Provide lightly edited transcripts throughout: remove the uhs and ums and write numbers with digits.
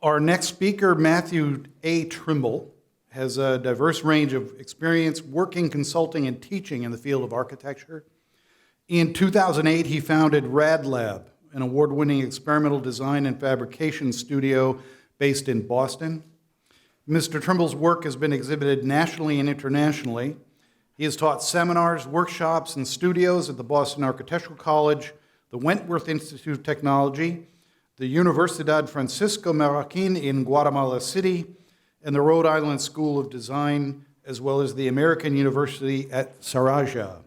Our next speaker, Matthew A. Trimble, has a diverse range of experience working, consulting, and teaching in the field of architecture. In 2008, he founded Rad Lab, an award-winning experimental design and fabrication studio based in Boston. Mr. Trimble's work has been exhibited nationally and internationally. He has taught seminars, workshops, and studios at the Boston Architectural College, the Wentworth Institute of Technology, the Universidad Francisco Marroquín in Guatemala City, and the Rhode Island School of Design, as well as the American University at Sarajevo.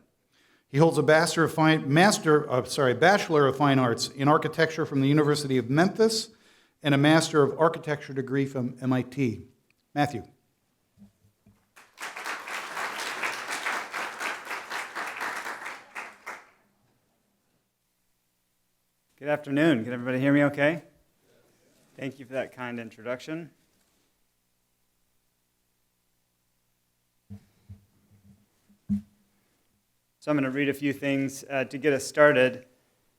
He holds a Bachelor of Fine Arts in Architecture from the University of Memphis and a Master of Architecture degree from MIT. Matthew. Good afternoon. Can everybody hear me okay? Thank you for that kind introduction. So I'm going to read a few things to get us started.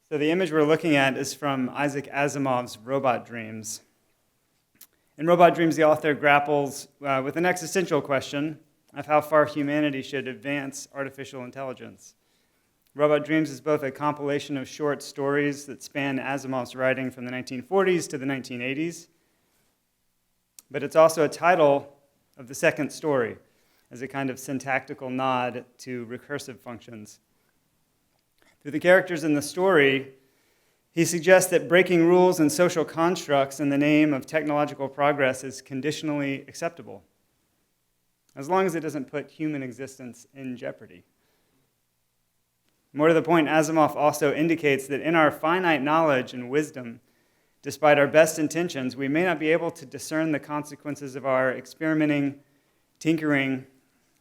So the image we're looking at is from Isaac Asimov's Robot Dreams. In Robot Dreams, the author grapples with an existential question of how far humanity should advance artificial intelligence. Robot Dreams is both a compilation of short stories that span Asimov's writing from the 1940s to the 1980s, but it's also a title of the second story as a kind of syntactical nod to recursive functions. Through the characters in the story, he suggests that breaking rules and social constructs in the name of technological progress is conditionally acceptable, as long as it doesn't put human existence in jeopardy. More to the point, Asimov also indicates that in our finite knowledge and wisdom, despite our best intentions, we may not be able to discern the consequences of our experimenting, tinkering,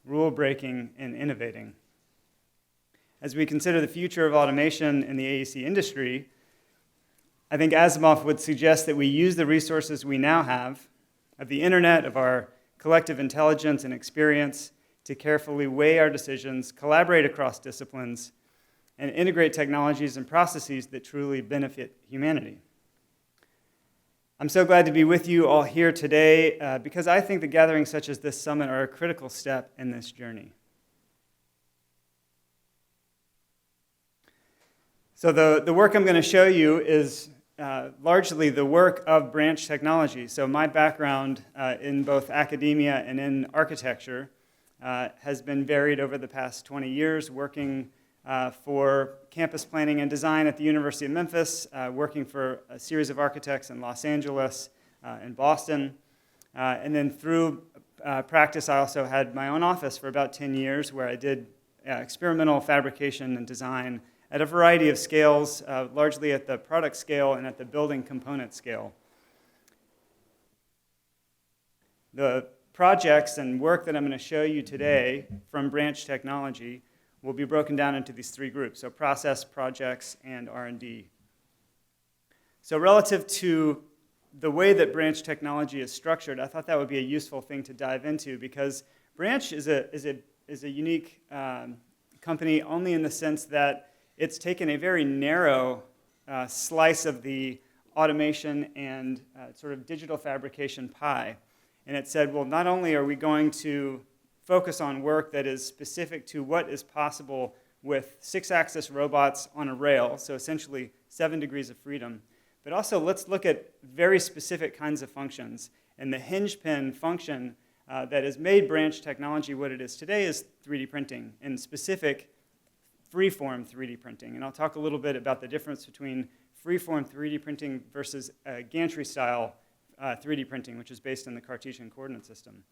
rule-breaking, and innovating. As we consider the future of automation in the AEC industry, I think Asimov would suggest that we use the resources we now have, of the internet, of our collective intelligence and experience, to carefully weigh our decisions, collaborate across disciplines, and integrate technologies and processes that truly benefit humanity. I'm so glad to be with you all here today because I think that gatherings such as this summit are a critical step in this journey. So the work I'm going to show you is largely the work of branch technology. So my background in both academia and in architecture has been varied over the past 20 years, working for campus planning and design at the University of Memphis, working for a series of architects in Los Angeles and Boston. And then through practice, I also had my own office for about 10 years where I did experimental fabrication and design at a variety of scales, largely at the product scale and at the building component scale. The projects and work that I'm going to show you today from branch technology will be broken down into these three groups, so process, projects, and R&D. So relative to the way that branch technology is structured, I thought that would be a useful thing to dive into because branch is a unique company only in the sense that it's taken a very narrow slice of the automation and sort of digital fabrication pie. And it said, well, not only are we going to focus on work that is specific to what is possible with 6-axis robots on a rail, so essentially 7 degrees of freedom, but also let's look at very specific kinds of functions. And the hinge pin function that has made branch technology what it is today is 3D printing, and specific freeform 3D printing. And I'll talk a little bit about the difference between freeform 3D printing versus gantry-style 3D printing, which is based in the Cartesian coordinate system.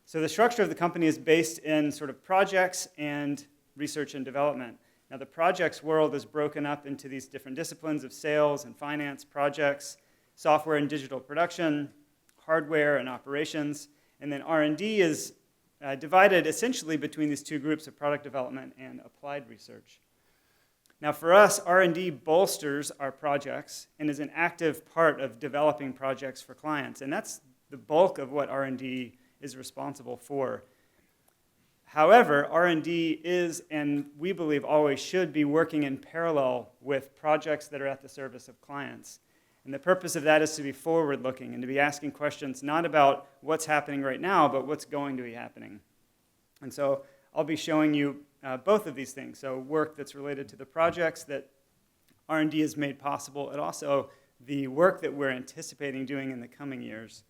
So the structure of the company is based in sort of projects and research and development. Now the projects world is broken up into these different disciplines of sales and finance, projects, software and digital production, hardware and operations, and then R&D is divided essentially between these two groups of product development and applied research. Now for us, R&D bolsters our projects and is an active part of developing projects for clients, and that's the bulk of what R&D is responsible for. However, R&D is, and we believe always should be, working in parallel with projects that are at the service of clients. And the purpose of that is to be forward-looking and to be asking questions not about what's happening right now, but what's going to be happening. And so I'll be showing you both of these things. So work that's related to the projects that R&D has made possible, and also the work that we're anticipating doing in the coming years.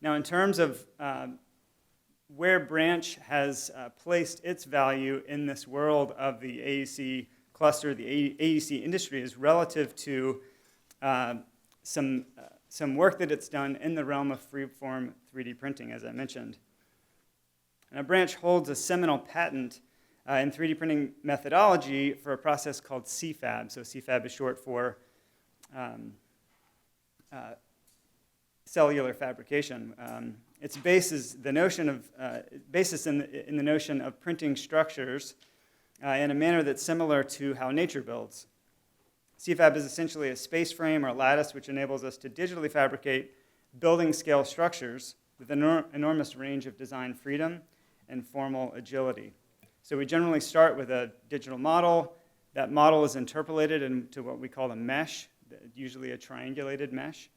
Now, in terms of where Branch has placed its value in this world of the AEC cluster, the AEC industry, is relative to some work that it's done in the realm of freeform 3D printing, as I mentioned. Now, Branch holds a seminal patent in 3D printing methodology for a process called CFAB. So CFAB is short for cellular fabrication. Its basis in the notion of printing structures in a manner that's similar to how nature builds. CFAB is essentially a space frame or lattice which enables us to digitally fabricate building scale structures with an enormous range of design freedom and formal agility. So we generally start with a digital model. That model is interpolated into what we call a mesh, usually a triangulated mesh.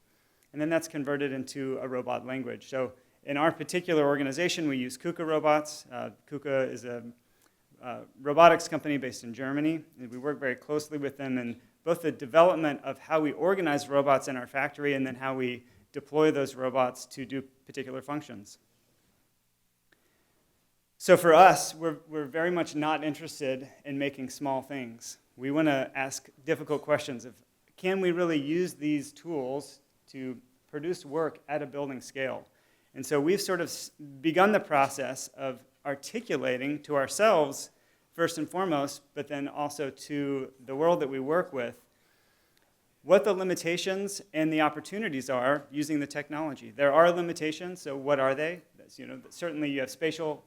And then that's converted into a robot language. So in our particular organization, we use KUKA robots. KUKA is a robotics company based in Germany. And we work very closely with them in both the development of how we organize robots in our factory and then how we deploy those robots to do particular functions. So for us, we're very much not interested in making small things. We want to ask difficult questions of, can we really use these tools to produce work at a building scale? And so we've sort of begun the process of articulating to ourselves, first and foremost, but then also to the world that we work with, what the limitations and the opportunities are using the technology. There are limitations, so what are they? Certainly you have spatial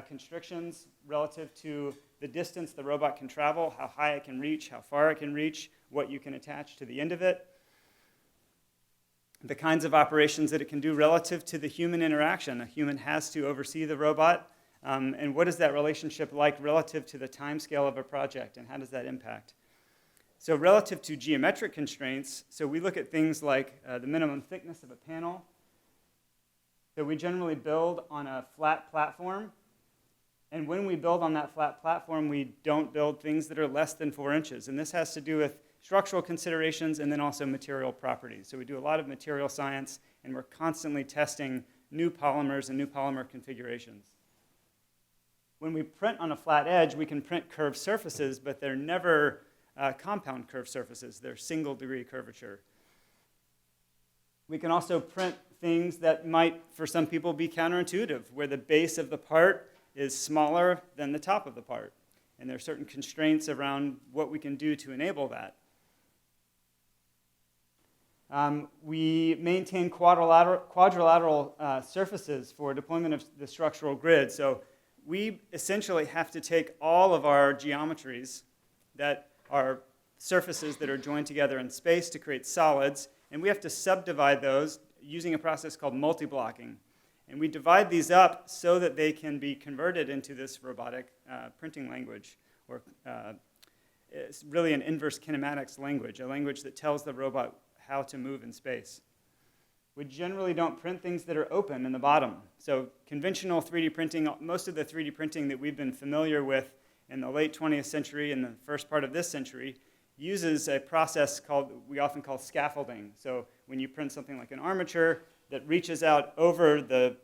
constrictions relative to the distance the robot can travel, how high it can reach, how far it can reach, what you can attach to the end of it. The kinds of operations that it can do relative to the human interaction. A human has to oversee the robot. And what is that relationship like relative to the time scale of a project, and how does that impact? So relative to geometric constraints, so we look at things like the minimum thickness of a panel. So we generally build on a flat platform. And when we build on that flat platform, we don't build things that are less than 4 inches. And this has to do with structural considerations and then also material properties. So we do a lot of material science, and we're constantly testing new polymers and new polymer configurations. When we print on a flat edge, we can print curved surfaces, but they're never compound curved surfaces. They're single degree curvature. We can also print things that might, for some people, be counterintuitive, where the base of the part is smaller than the top of the part. And there are certain constraints around what we can do to enable that. We maintain quadrilateral surfaces for deployment of the structural grid. So we essentially have to take all of our geometries that are surfaces that are joined together in space to create solids, and we have to subdivide those using a process called multi-blocking. And we divide these up so that they can be converted into this robotic printing language, or it's really an inverse kinematics language, a language that tells the robot how to move in space. We generally don't print things that are open in the bottom. So conventional 3D printing, most of the 3D printing that we've been familiar with in the late 20th century and the first part of this century uses a process we often call scaffolding. So when you print something like an armature that reaches out over the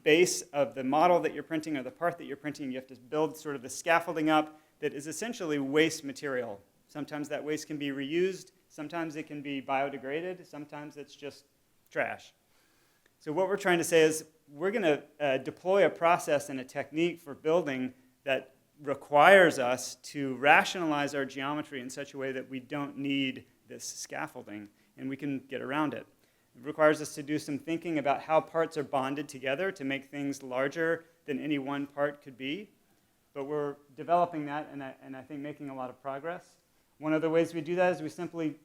base of the model that you're printing or the part that you're printing, you have to build sort of the scaffolding up that is essentially waste material. Sometimes that waste can be reused, sometimes it can be biodegraded, sometimes it's just trash. So what we're trying to say is we're going to deploy a process and a technique for building that requires us to rationalize our geometry in such a way that we don't need this scaffolding and we can get around it. It requires us to do some thinking about how parts are bonded together to make things larger than any one part could be. But we're developing that and I think making a lot of progress. One of the ways we do that is we simply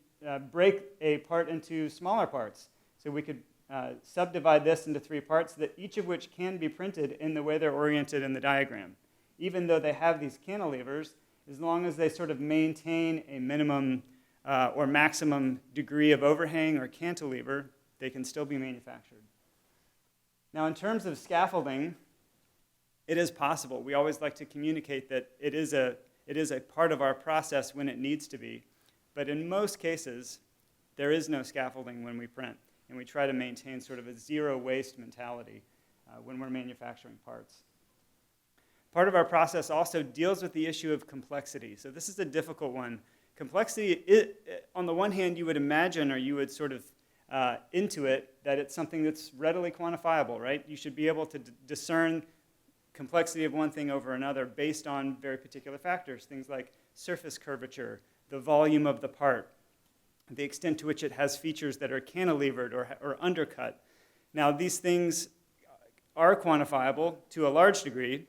break a part into smaller parts. So we could subdivide this into 3 parts, that each of which can be printed in the way they're oriented in the diagram. Even though they have these cantilevers, as long as they sort of maintain a minimum or maximum degree of overhang or cantilever, they can still be manufactured. Now, in terms of scaffolding, it is possible. We always like to communicate that it is a part of our process when it needs to be. But in most cases, there is no scaffolding when we print. And we try to maintain sort of a zero waste mentality when we're manufacturing parts. Part of our process also deals with the issue of complexity. So this is a difficult one. Complexity, on the one hand, you would imagine, or you would sort of intuit that it's something that's readily quantifiable, right? You should be able to discern complexity of one thing over another based on very particular factors, things like surface curvature, the volume of the part, the extent to which it has features that are cantilevered or undercut. Now, these things are quantifiable to a large degree,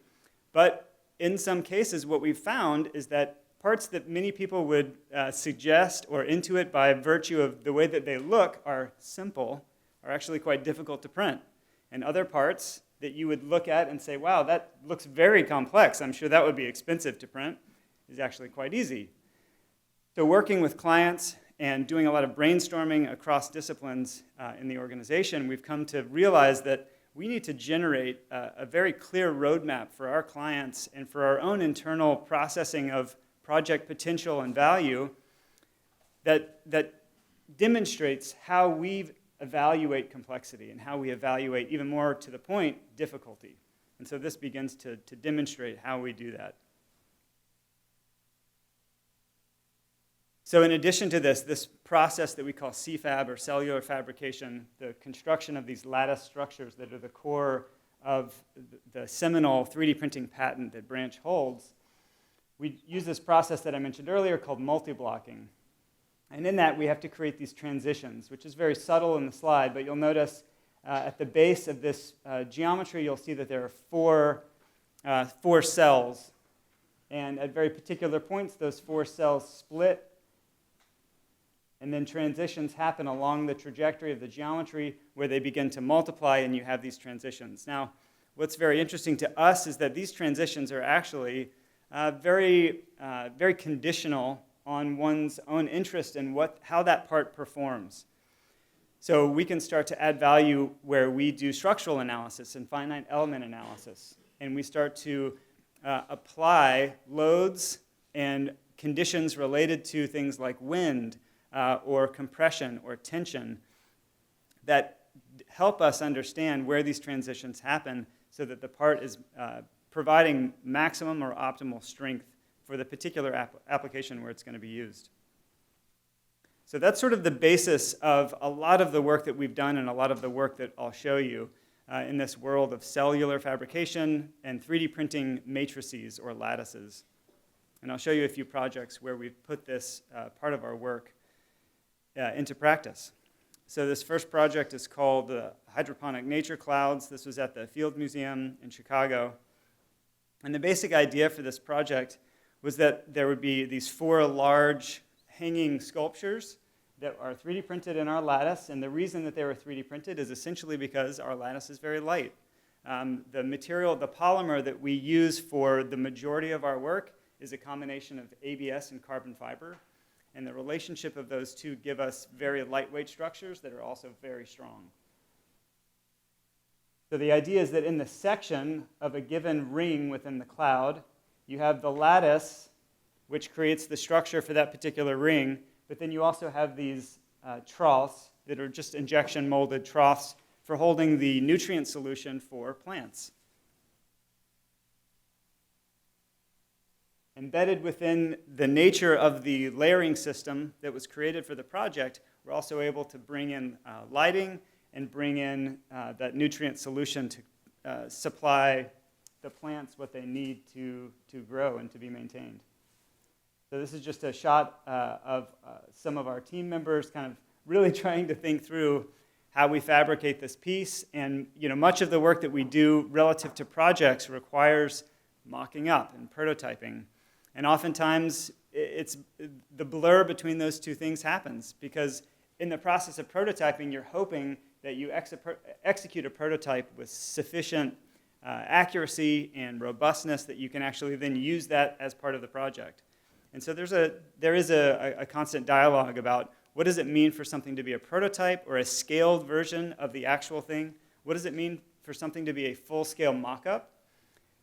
but in some cases, what we've found is that parts that many people would suggest or intuit by virtue of the way that they look are simple, are actually quite difficult to print. And other parts that you would look at and say, wow, that looks very complex, I'm sure that would be expensive to print, is actually quite easy. So working with clients and doing a lot of brainstorming across disciplines in the organization, we've come to realize that we need to generate a very clear roadmap for our clients and for our own internal processing of project potential and value that demonstrates how we evaluate complexity and how we evaluate, even more to the point, difficulty. And so this begins to demonstrate how we do that. So in addition to this process that we call CFAB, or cellular fabrication, the construction of these lattice structures that are the core of the seminal 3D printing patent that Branch holds, we use this process that I mentioned earlier called multi-blocking. And in that, we have to create these transitions, which is very subtle in the slide, but you'll notice at the base of this geometry, you'll see that there are four cells. And at very particular points, those 4 cells split, and then transitions happen along the trajectory of the geometry where they begin to multiply, and you have these transitions. Now, what's very interesting to us is that these transitions are actually very conditional on one's own interest in how that part performs. So we can start to add value where we do structural analysis and finite element analysis, and we start to apply loads and conditions related to things like wind or compression or tension that help us understand where these transitions happen so that the part is providing maximum or optimal strength for the particular application where it's going to be used. So that's sort of the basis of a lot of the work that we've done and a lot of the work that I'll show you in this world of cellular fabrication and 3D printing matrices or lattices. And I'll show you a few projects where we've put this part of our work into practice. So this first project is called Hydroponic Nature Clouds. This was at the Field Museum in Chicago. And the basic idea for this project was that there would be these 4 large hanging sculptures that are 3D printed in our lattice. And the reason that they were 3D printed is essentially because our lattice is very light. The material, the polymer that we use for the majority of our work is a combination of ABS and carbon fiber. And the relationship of those two give us very lightweight structures that are also very strong. So the idea is that in the section of a given ring within the cloud, you have the lattice, which creates the structure for that particular ring, but then you also have these troughs that are just injection molded troughs for holding the nutrient solution for plants. Embedded within the nature of the layering system that was created for the project, we're also able to bring in lighting and bring in that nutrient solution to supply the plants what they need to grow and to be maintained. So this is just a shot of some of our team members kind of really trying to think through how we fabricate this piece. And much of the work that we do relative to projects requires mocking up and prototyping. And oftentimes, it's the blur between those two things happens because in the process of prototyping, you're hoping that you execute a prototype with sufficient accuracy and robustness that you can actually then use that as part of the project. And so there is a constant dialogue about what does it mean for something to be a prototype or a scaled version of the actual thing? What does it mean for something to be a full-scale mock-up?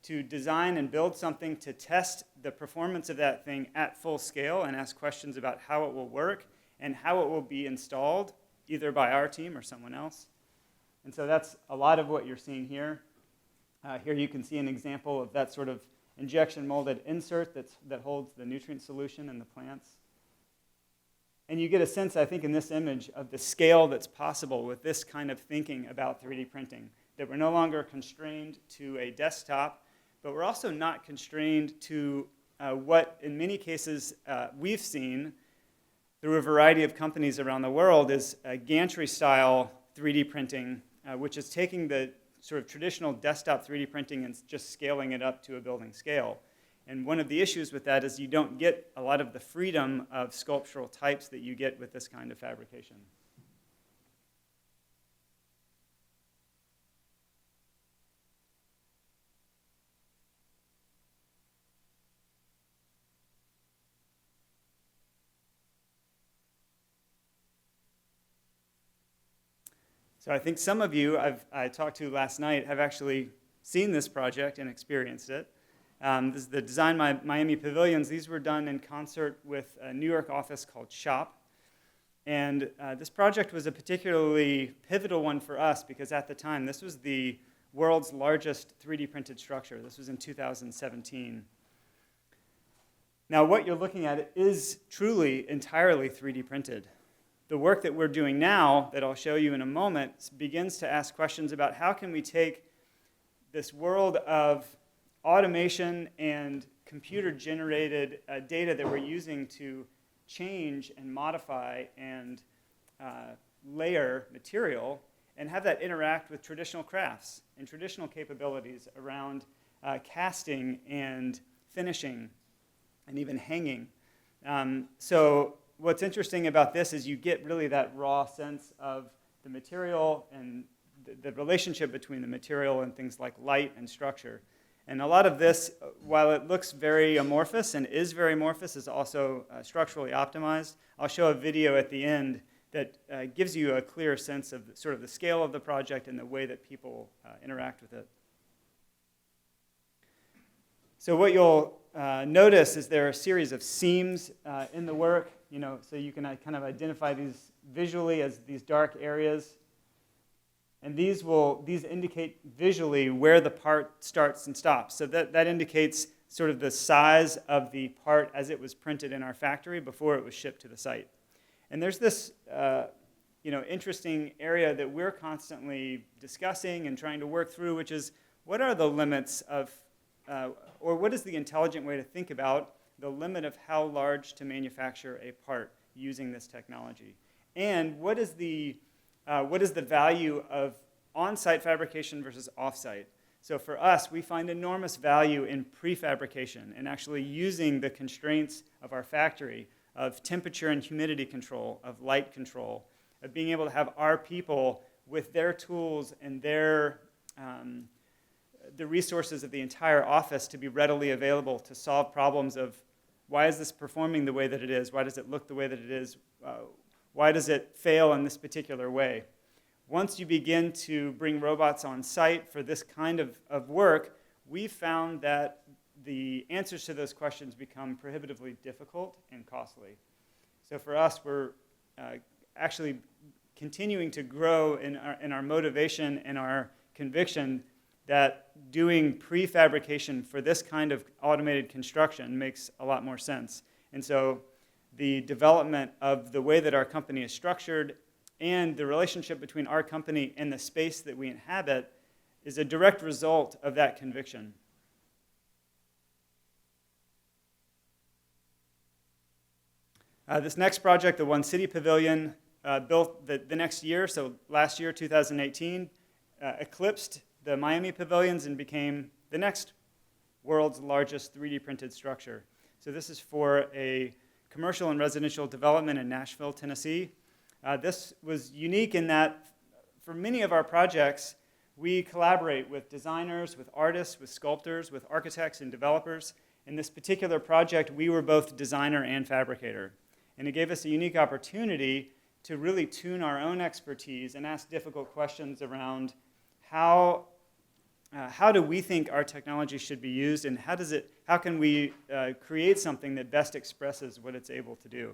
To design and build something to test the performance of that thing at full scale and ask questions about how it will work and how it will be installed, either by our team or someone else. And so that's a lot of what you're seeing here. Here you can see an example of that sort of injection molded insert that holds the nutrient solution in the plants. And you get a sense, I think, in this image of the scale that's possible with this kind of thinking about 3D printing, that we're no longer constrained to a desktop, but we're also not constrained to what, in many cases, we've seen through a variety of companies around the world is gantry-style 3D printing, which is taking the sort of traditional desktop 3D printing and just scaling it up to a building scale. And one of the issues with that is you don't get a lot of the freedom of sculptural types that you get with this kind of fabrication. So I think some of you I talked to last night have actually seen this project and experienced it. This is the Design Miami Pavilions. These were done in concert with a New York office called Shop. And this project was a particularly pivotal one for us because at the time, this was the world's largest 3D printed structure. This was in 2017. Now, what you're looking at is truly entirely 3D printed. The work that we're doing now, that I'll show you in a moment, begins to ask questions about how can we take this world of automation and computer-generated data that we're using to change and modify and layer material and have that interact with traditional crafts and traditional capabilities around casting and finishing and even hanging. So what's interesting about this is you get really that raw sense of the material and the relationship between the material and things like light and structure. And a lot of this, while it looks very amorphous and is very amorphous, is also structurally optimized. I'll show a video at the end that gives you a clear sense of sort of the scale of the project and the way that people interact with it. So what you'll notice is there are a series of seams in the work, so you can kind of identify these visually as these dark areas. And these indicate visually where the part starts and stops. So that indicates sort of the size of the part as it was printed in our factory before it was shipped to the site. And there's this interesting area that we're constantly discussing and trying to work through, which is what are the limits of, or what is the intelligent way to think about the limit of how large to manufacture a part using this technology? And what is the value of on-site fabrication versus off-site? So for us, we find enormous value in prefabrication and actually using the constraints of our factory of temperature and humidity control, of light control, of being able to have our people with their tools and the resources of the entire office to be readily available to solve problems of why is this performing the way that it is? Why does it look the way that it is? Why does it fail in this particular way? Once you begin to bring robots on site for this kind of work, we found that the answers to those questions become prohibitively difficult and costly. So for us, we're actually continuing to grow in our motivation and our conviction that doing prefabrication for this kind of automated construction makes a lot more sense. And so the development of the way that our company is structured and the relationship between our company and the space that we inhabit is a direct result of that conviction. This next project, the One City Pavilion, built the next year, so last year, 2018, eclipsed the Miami Pavilions and became the next world's largest 3D printed structure. So this is for a commercial and residential development in Nashville, Tennessee. This was unique in that for many of our projects, we collaborate with designers, with artists, with sculptors, with architects and developers, In this particular project, we were both designer and fabricator. And it gave us a unique opportunity to really tune our own expertise and ask difficult questions around how do we think our technology should be used, and how can we create something that best expresses what it's able to do.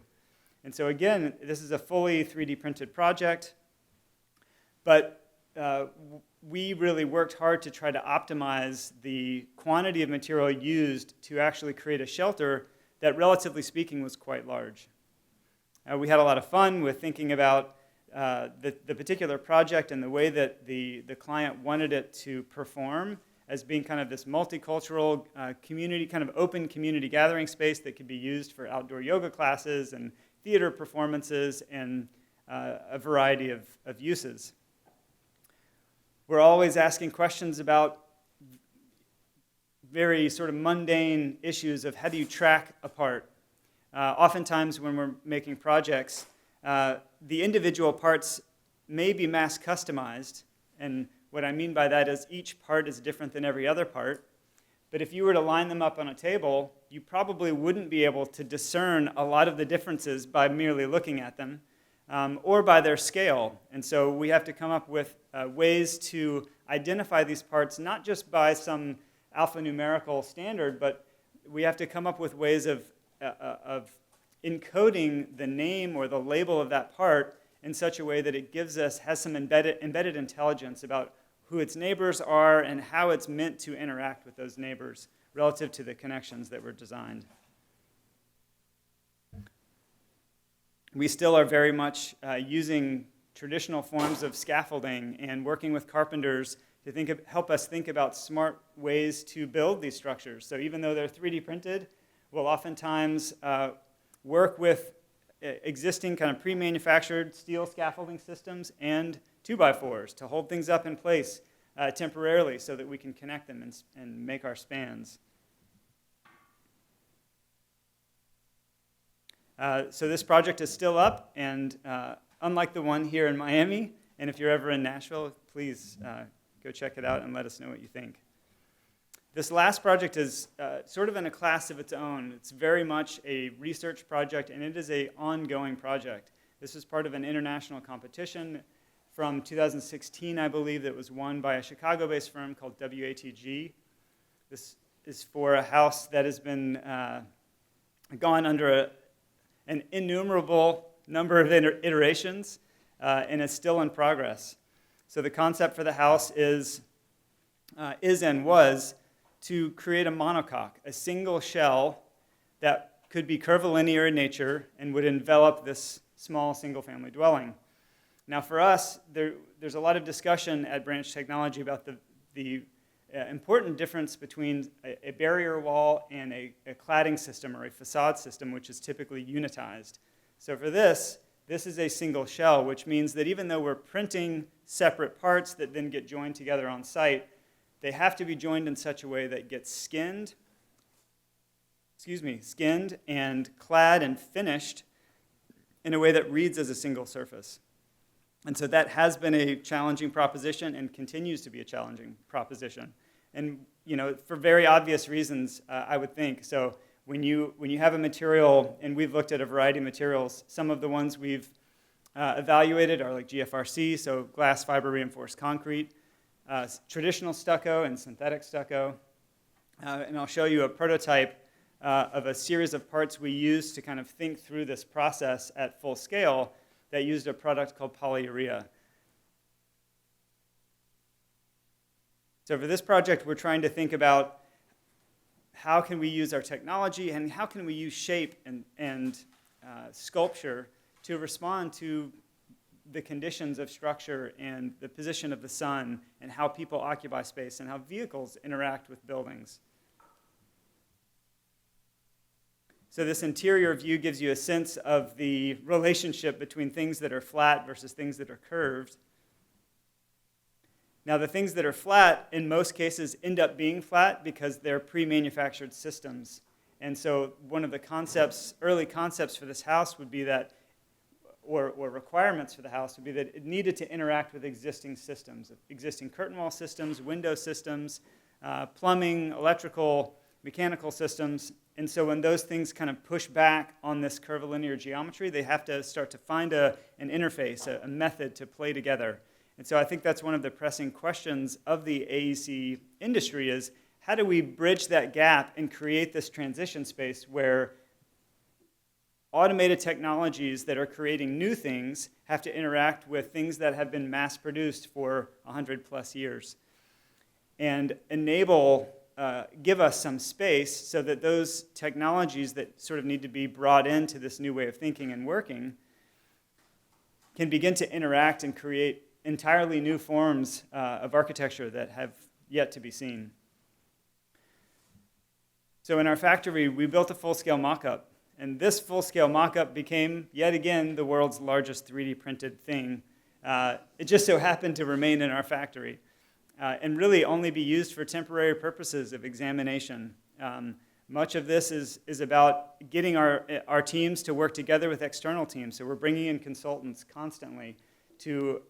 And so again, this is a fully 3D printed project, but we really worked hard to try to optimize the quantity of material used to actually create a shelter that, relatively speaking, was quite large. We had a lot of fun with thinking about the particular project and the way that the client wanted it to perform as being kind of this multicultural community, kind of open community gathering space that could be used for outdoor yoga classes and theater performances and a variety of uses. We're always asking questions about very sort of mundane issues of how do you track a part. Oftentimes when we're making projects, the individual parts may be mass customized, and what I mean by that is each part is different than every other part. But if you were to line them up on a table, you probably wouldn't be able to discern a lot of the differences by merely looking at them, or by their scale. And so we have to come up with ways to identify these parts, not just by some alphanumerical standard, but we have to come up with ways of encoding the name or the label of that part in such a way that it has some embedded intelligence about who its neighbors are and how it's meant to interact with those neighbors relative to the connections that were designed. We still are very much using traditional forms of scaffolding and working with carpenters to help us think about smart ways to build these structures. So even though they're 3D printed, we'll oftentimes work with existing kind of pre-manufactured steel scaffolding systems and 2x4s to hold things up in place temporarily so that we can connect them and make our spans. So this project is still up, and unlike the one here in Miami, and if you're ever in Nashville, please go check it out and let us know what you think. This last project is sort of in a class of its own. It's very much a research project, and it is an ongoing project. This is part of an international competition from 2016, I believe, that was won by a Chicago-based firm called WATG. This is for a house that has been gone under an innumerable number of iterations and is still in progress. So the concept for the house is and was to create a monocoque, a single shell that could be curvilinear in nature and would envelop this small single-family dwelling. Now for us, there's a lot of discussion at Branch Technology about the important difference between a barrier wall and a cladding system or a facade system, which is typically unitized. So for this is a single shell, which means that even though we're printing separate parts that then get joined together on site, they have to be joined in such a way that gets skinned and clad and finished in a way that reads as a single surface. And so that has been a challenging proposition and continues to be a challenging proposition. And for very obvious reasons, I would think. So when you have a material, and we've looked at a variety of materials, some of the ones we've evaluated are like GFRC, so glass fiber reinforced concrete, traditional stucco and synthetic stucco. And I'll show you a prototype of a series of parts we used to kind of think through this process at full scale that used a product called polyurea. So for this project, we're trying to think about how can we use our technology and how can we use shape and sculpture to respond to the conditions of structure and the position of the sun and how people occupy space and how vehicles interact with buildings. So this interior view gives you a sense of the relationship between things that are flat versus things that are curved. Now, the things that are flat, in most cases, end up being flat because they're pre-manufactured systems. And so one of the early concepts for this house would be that, or requirements for the house would be that it needed to interact with existing systems, existing curtain wall systems, window systems, plumbing, electrical, mechanical systems. And so when those things kind of push back on this curvilinear geometry, they have to start to find an interface, a method to play together. And so I think that's one of the pressing questions of the AEC industry is, how do we bridge that gap and create this transition space where automated technologies that are creating new things have to interact with things that have been mass-produced for 100 plus years, and give us some space so that those technologies that sort of need to be brought into this new way of thinking and working can begin to interact and create entirely new forms of architecture that have yet to be seen. So in our factory, we built a full-scale mock-up. And this full-scale mock-up became, yet again, the world's largest 3D printed thing. It just so happened to remain in our factory and really only be used for temporary purposes of examination. Much of this is about getting our teams to work together with external teams. So we're bringing in consultants constantly to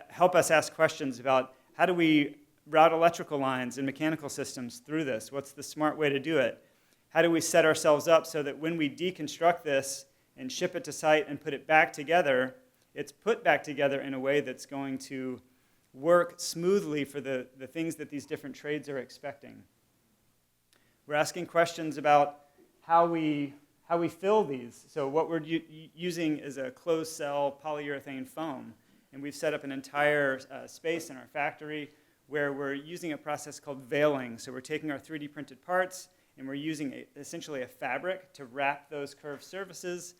help us ask questions about how do we route electrical lines and mechanical systems through this? What's the smart way to do it? How do we set ourselves up so that when we deconstruct this and ship it to site and put it back together, it's put back together in a way that's going to work smoothly for the things that these different trades are expecting? We're asking questions about how we fill these. So what we're using is a closed cell polyurethane foam. And we've set up an entire space in our factory where we're using a process called veiling. So we're taking our 3D printed parts and we're using essentially a fabric to wrap those curved surfaces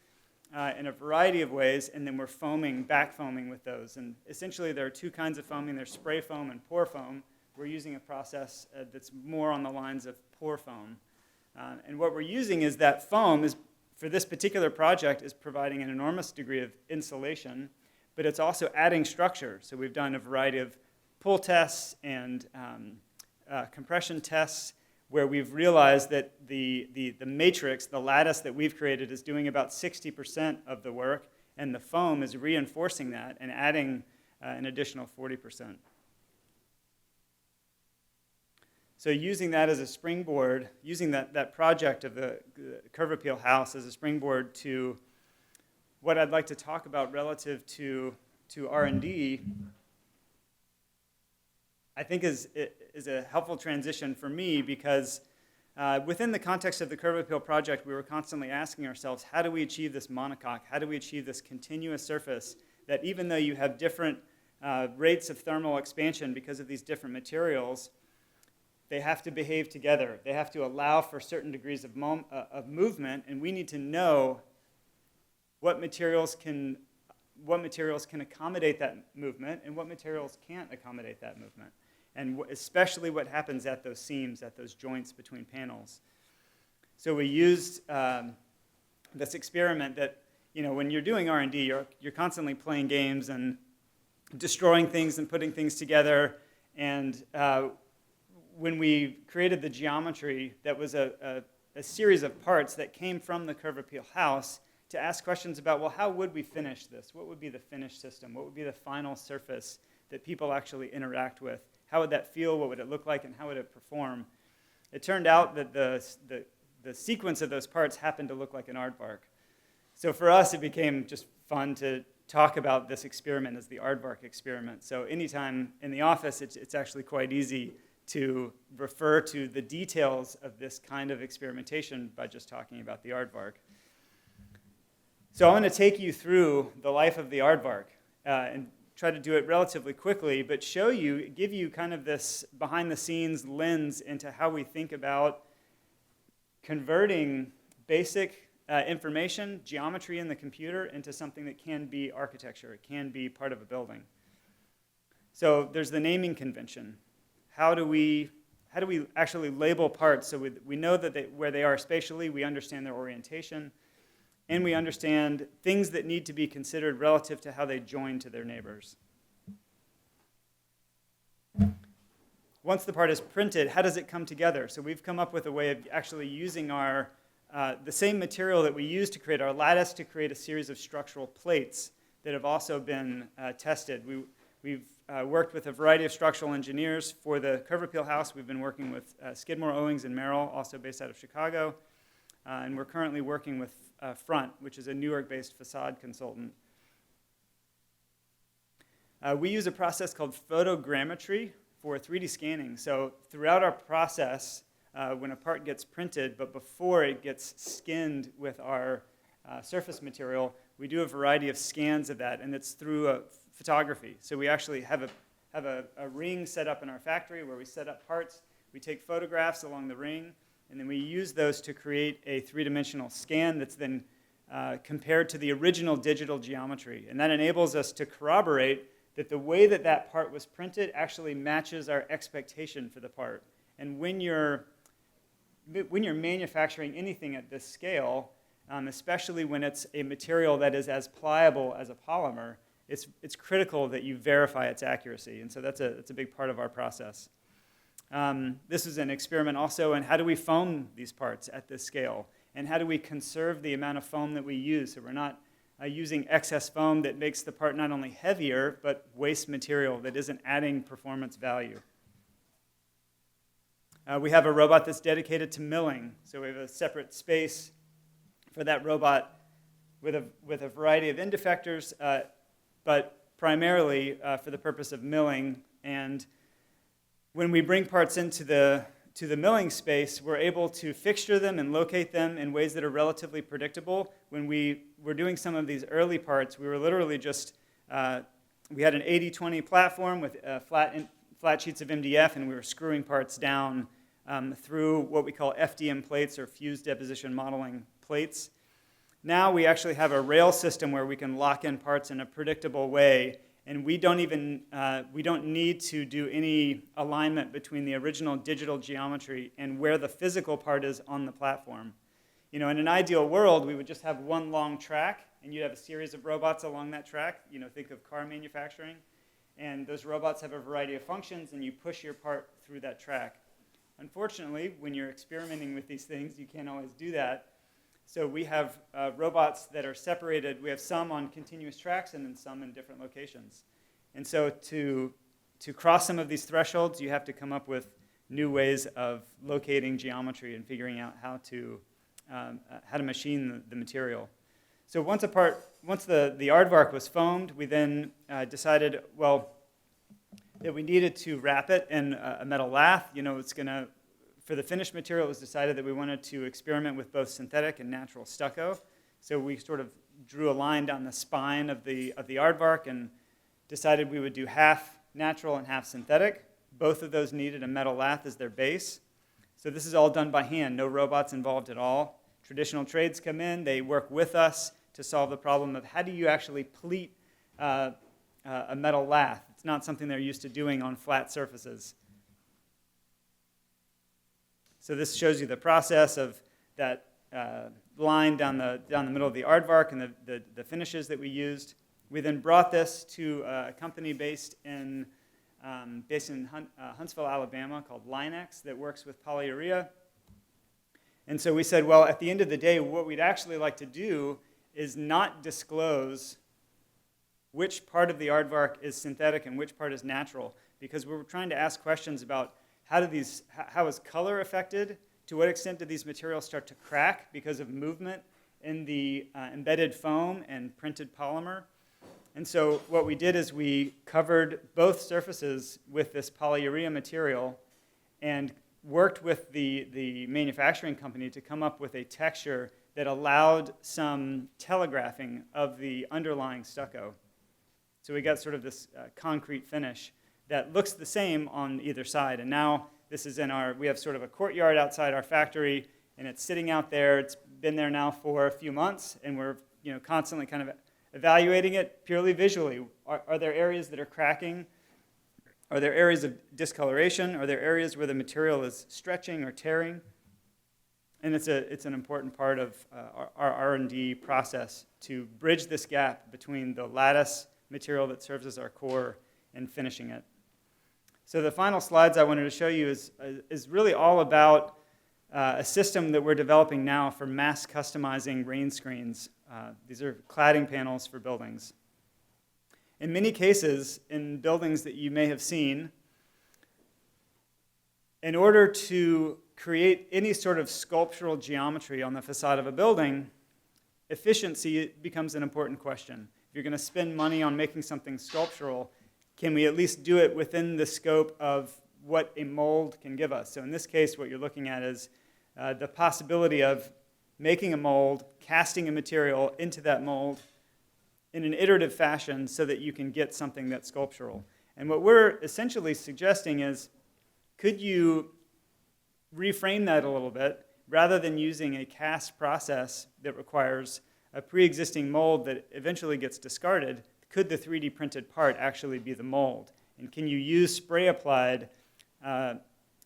in a variety of ways, and then we're back foaming with those. And essentially there are two kinds of foaming. There's spray foam and pour foam. We're using a process that's more on the lines of pour foam. And what we're using is that foam for this particular project is providing an enormous degree of insulation, but it's also adding structure. So we've done a variety of pull tests and compression tests where we've realized that the matrix, the lattice that we've created, is doing about 60% of the work, and the foam is reinforcing that and adding an additional 40%. So using that as a springboard, using that project of the curve appeal house as a springboard to what I'd like to talk about relative to R&D, I think is a helpful transition for me because within the context of the curve appeal project, we were constantly asking ourselves, how do we achieve this monocoque? How do we achieve this continuous surface that even though you have different rates of thermal expansion because of these different materials, they have to behave together. They have to allow for certain degrees of movement, and we need to know what materials can accommodate that movement and what materials can't accommodate that movement, and especially what happens at those seams, at those joints between panels. So we used this experiment that, when you're doing R&D, you're constantly playing games and destroying things and putting things together. And when we created the geometry, that was a series of parts that came from the curve appeal house to ask questions about, well, how would we finish this? What would be the finished system? What would be the final surface that people actually interact with? How would that feel? What would it look like? And how would it perform? It turned out that the sequence of those parts happened to look like an aardvark. So for us, it became just fun to talk about this experiment as the Aardvark Experiment. So anytime in the office, it's actually quite easy to refer to the details of this kind of experimentation by just talking about the aardvark. So I want to take you through the life of the aardvark and try to do it relatively quickly, but give you kind of this behind-the-scenes lens into how we think about converting basic information, geometry in the computer, into something that can be architecture. It can be part of a building. So there's the naming convention. How do we actually label parts so we know that where they are spatially, we understand their orientation, and we understand things that need to be considered relative to how they join to their neighbors. Once the part is printed, how does it come together? So we've come up with a way of actually using the same material that we use to create our lattice to create a series of structural plates that have also been tested. We We've worked with a variety of structural engineers. For the curb appeal house, we've been working with Skidmore, Owings, and Merrill, also based out of Chicago. And we're currently working with Front, which is a New York-based facade consultant. We use a process called photogrammetry for 3D scanning. So throughout our process, when a part gets printed, but before it gets skinned with our surface material, we do a variety of scans of that, and it's through photography. So we actually have a ring set up in our factory where we set up parts. We take photographs along the ring, and then we use those to create a three-dimensional scan that's then compared to the original digital geometry. And that enables us to corroborate that the way that that part was printed actually matches our expectation for the part. And when you're manufacturing anything at this scale, especially when it's a material that is as pliable as a polymer, it's critical that you verify its accuracy. And so that's a big part of our process. This is an experiment also in how do we foam these parts at this scale? And how do we conserve the amount of foam that we use so we're not using excess foam that makes the part not only heavier, but waste material that isn't adding performance value. We have a robot that's dedicated to milling. So we have a separate space for that robot with a variety of end effectors, but primarily for the purpose of milling. And when we bring parts into the milling space, we're able to fixture them and locate them in ways that are relatively predictable. When we were doing some of these early parts, we were literally just, we had an 80-20 platform with flat sheets of MDF, and we were screwing parts down through what we call FDM plates, or fused deposition modeling plates. Now we actually have a rail system where we can lock in parts in a predictable way, and we don't need to do any alignment between the original digital geometry and where the physical part is on the platform. You know, in an ideal world, we would just have one long track, and you'd have a series of robots along that track. You know, think of car manufacturing, and those robots have a variety of functions, and you push your part through that track. Unfortunately, when you're experimenting with these things, you can't always do that. So we have robots that are separated. We have some on continuous tracks and then some in different locations. And so to cross some of these thresholds, you have to come up with new ways of locating geometry and figuring out how to machine the material. So once the Aardvark was foamed, we then decided, well, that we needed to wrap it in a metal lath. You know, for the finished material, it was decided that we wanted to experiment with both synthetic and natural stucco. So we sort of drew a line down the spine of the Aardvark and decided we would do half natural and half synthetic. Both of those needed a metal lath as their base. So this is all done by hand, no robots involved at all. Traditional trades come in, they work with us to solve the problem of how do you actually pleat a metal lath. It's not something they're used to doing on flat surfaces. So this shows you the process of that line down the middle of the Aardvark and the finishes that we used. We then brought this to a company based in Huntsville, Alabama, called Linex, that works with polyurea. And so we said, well, at the end of the day, what we'd actually like to do is not disclose which part of the Aardvark is synthetic and which part is natural, because we were trying to ask questions about how is color affected? To what extent do these materials start to crack because of movement in the embedded foam and printed polymer? And so what we did is we covered both surfaces with this polyurea material and worked with the manufacturing company to come up with a texture that allowed some telegraphing of the underlying stucco. So we got sort of this concrete finish that looks the same on either side. And now this is we have sort of a courtyard outside our factory, and it's sitting out there. It's been there now for a few months, and we're constantly kind of evaluating it purely visually. Are there areas that are cracking? Are there areas of discoloration? Are there areas where the material is stretching or tearing? And it's an important part of our R&D process to bridge this gap between the lattice material that serves as our core and finishing it. So the final slides I wanted to show you is really all about a system that we're developing now for mass customizing rain screens. These are cladding panels for buildings. In many cases, in buildings that you may have seen, in order to create any sort of sculptural geometry on the facade of a building, efficiency becomes an important question. If you're going to spend money on making something sculptural, can we at least do it within the scope of what a mold can give us? So in this case, what you're looking at is the possibility of making a mold, casting a material into that mold in an iterative fashion so that you can get something that's sculptural. And what we're essentially suggesting is, could you reframe that a little bit? Rather than using a cast process that requires a pre-existing mold that eventually gets discarded, could the 3D printed part actually be the mold? And can you use spray-applied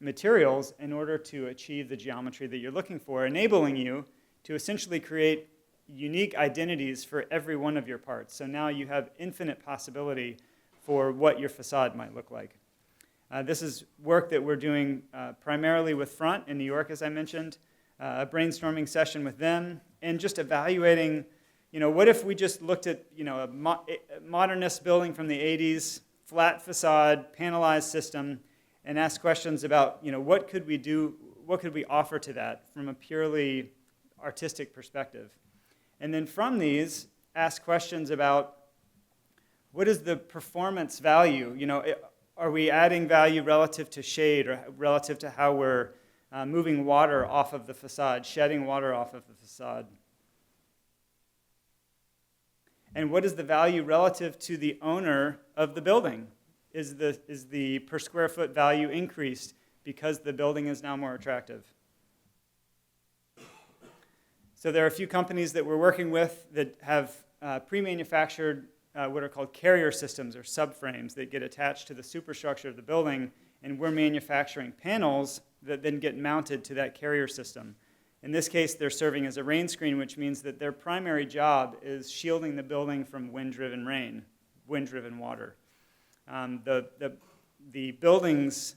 materials in order to achieve the geometry that you're looking for, enabling you to essentially create unique identities for every one of your parts. So now you have infinite possibility for what your facade might look like. This is work that we're doing primarily with Front in New York, as I mentioned, a brainstorming session with them, and just evaluating, what if we just looked at, a modernist building from the 80s, flat facade, panelized system, and asked questions about, what could we do, what could we offer to that from a purely artistic perspective? And then from these, ask questions about what is the performance value? Are we adding value relative to shade or relative to how we're moving water off of the facade, shedding water off of the facade? And what is the value relative to the owner of the building? Is the per square foot value increased because the building is now more attractive? So there are a few companies that we're working with that have pre-manufactured what are called carrier systems or subframes that get attached to the superstructure of the building, and we're manufacturing panels that then get mounted to that carrier system. In this case, they're serving as a rain screen, which means that their primary job is shielding the building from wind-driven rain, wind-driven water. The building's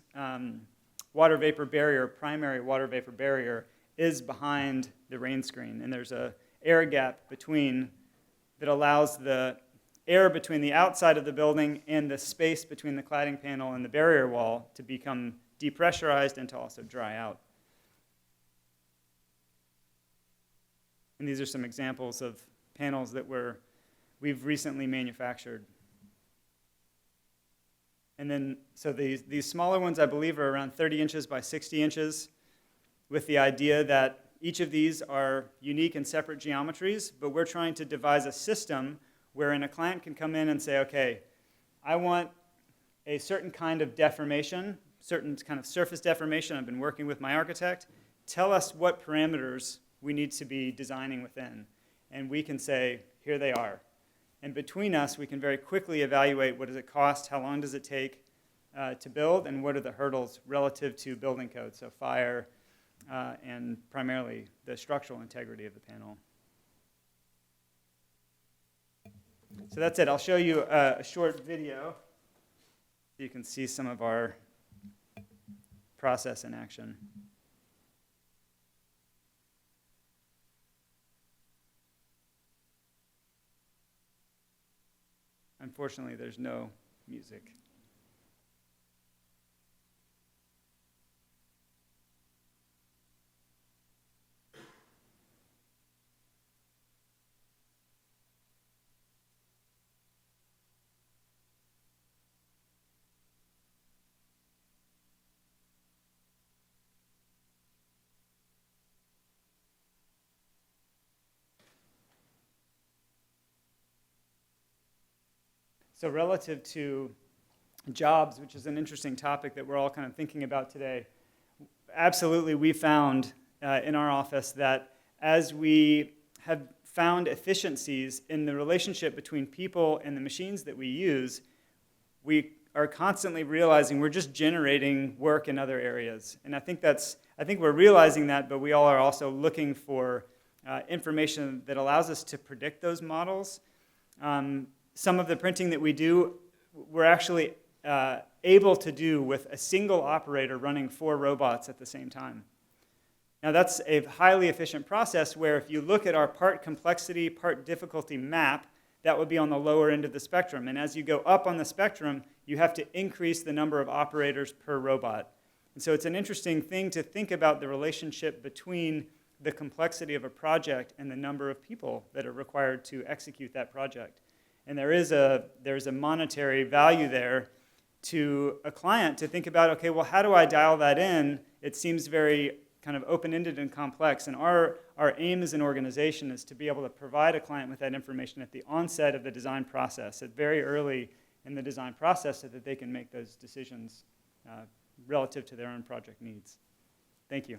water vapor barrier, primary water vapor barrier, is behind the rain screen, and there's an air gap between that allows the air between the outside of the building and the space between the cladding panel and the barrier wall to become depressurized and to also dry out. And these are some examples of panels that we've recently manufactured. And then, so these smaller ones, I believe, are around 30 inches by 60 inches, with the idea that each of these are unique and separate geometries, but we're trying to devise a system wherein a client can come in and say, okay, I want a certain kind of deformation, certain kind of surface deformation. I've been working with my architect. Tell us what parameters we need to be designing within. And we can say, here they are. And between us, we can very quickly evaluate what does it cost, how long does it take to build, and what are the hurdles relative to building code, so fire, and primarily the structural integrity of the panel. So that's it. I'll show you a short video so you can see some of our process in action. Unfortunately, there's no music. So relative to jobs, which is an interesting topic that we're all kind of thinking about today, absolutely we found in our office that as we have found efficiencies in the relationship between people and the machines that we use, we are constantly realizing we're just generating work in other areas. And I think we're realizing that, but we all are also looking for information that allows us to predict those models. Some of the printing that we do, we're actually able to do with a single operator running 4 robots at the same time. Now that's a highly efficient process where if you look at our part complexity, part difficulty map that would be on the lower end of the spectrum. And as you go up on the spectrum, you have to increase the number of operators per robot. And so it's an interesting thing to think about the relationship between the complexity of a project and the number of people that are required to execute that project. And there's a monetary value there to a client to think about, okay, well, how do I dial that in? It seems very kind of open-ended and complex. And our aim as an organization is to be able to provide a client with that information at the onset of the design process, at very early in the design process, so that they can make those decisions relative to their own project needs. Thank you.